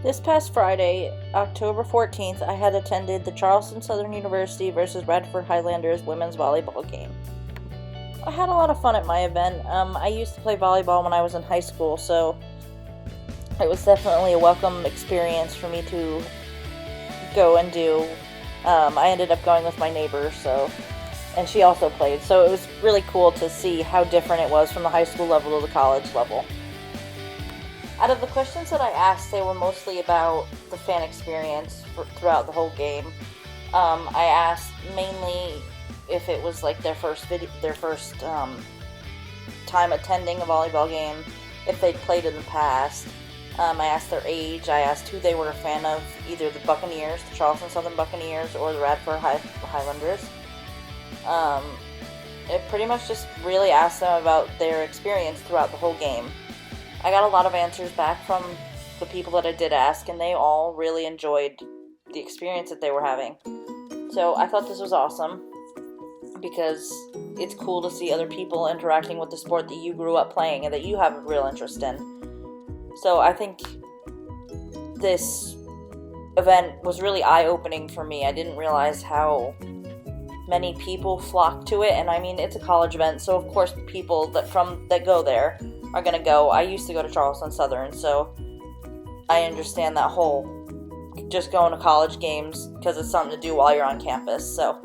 This past Friday, October 14th, I had attended the Charleston Southern University versus Radford Highlanders women's volleyball game. I had a lot of fun at my event. I used to play volleyball when I was in high school, so it was definitely a welcome experience for me to go and do. I ended up going with my neighbor, and she also played, so it was really cool to see how different it was from the high school level to the college level. Out of the questions that I asked, they were mostly about the fan experience throughout the whole game. I asked mainly if it was like their first time attending a volleyball game, if they'd played in the past. I asked their age. I asked who they were a fan of, either the Buccaneers, the Charleston Southern Buccaneers, or the Radford Highlanders. It pretty much just really asked them about their experience throughout the whole game. I got a lot of answers back from the people that I did ask, and they all really enjoyed the experience that they were having. So I thought this was awesome, because it's cool to see other people interacting with the sport that you grew up playing and that you have a real interest in. So I think this event was really eye-opening for me. I didn't realize how many people flocked to it, and I mean, it's a college event, so of course people that go there are going to go. I used to go to Charleston Southern, so I understand that whole just going to college games because it's something to do while you're on campus. So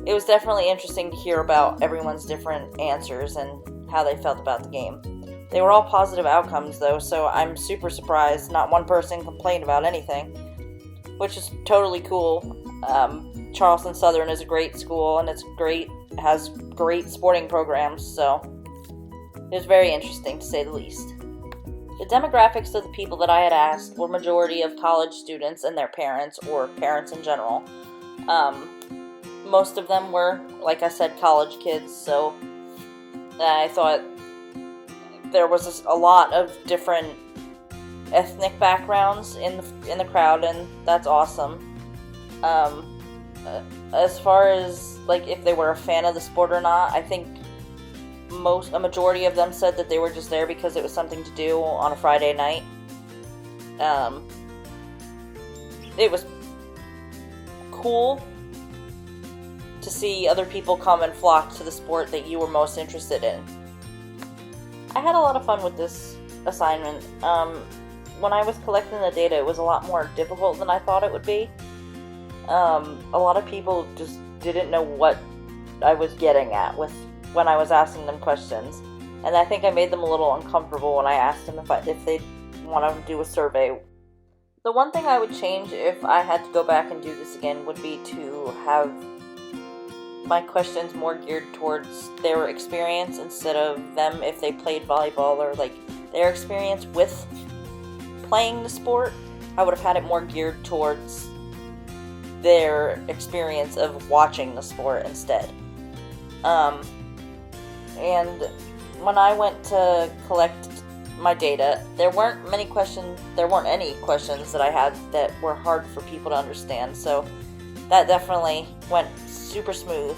it was definitely interesting to hear about everyone's different answers and how they felt about the game. They were all positive outcomes, though, so I'm super surprised not one person complained about anything, which is totally cool. Charleston Southern is a great school, and has great sporting programs, so it was very interesting, to say the least. The demographics of the people that I had asked were majority of college students and their parents, or parents in general. Most of them were, like I said, college kids, so I thought there was a lot of different ethnic backgrounds in the crowd, and that's awesome. As far as like if they were a fan of the sport or not, I think a majority of them said that they were just there because it was something to do on a Friday night. It was cool to see other people come and flock to the sport that you were most interested in. I had a lot of fun with this assignment. When I was collecting the data, it was a lot more difficult than I thought it would be. A lot of people just didn't know what I was getting at when I was asking them questions, and I think I made them a little uncomfortable when I asked them if they want to do a survey. The one thing I would change if I had to go back and do this again would be to have my questions more geared towards their experience instead of them if they played volleyball, or like their experience with playing the sport. I would have had it more geared towards their experience of watching the sport instead. And when I went to collect my data, there weren't any questions that I had that were hard for people to understand, so that definitely went super smooth.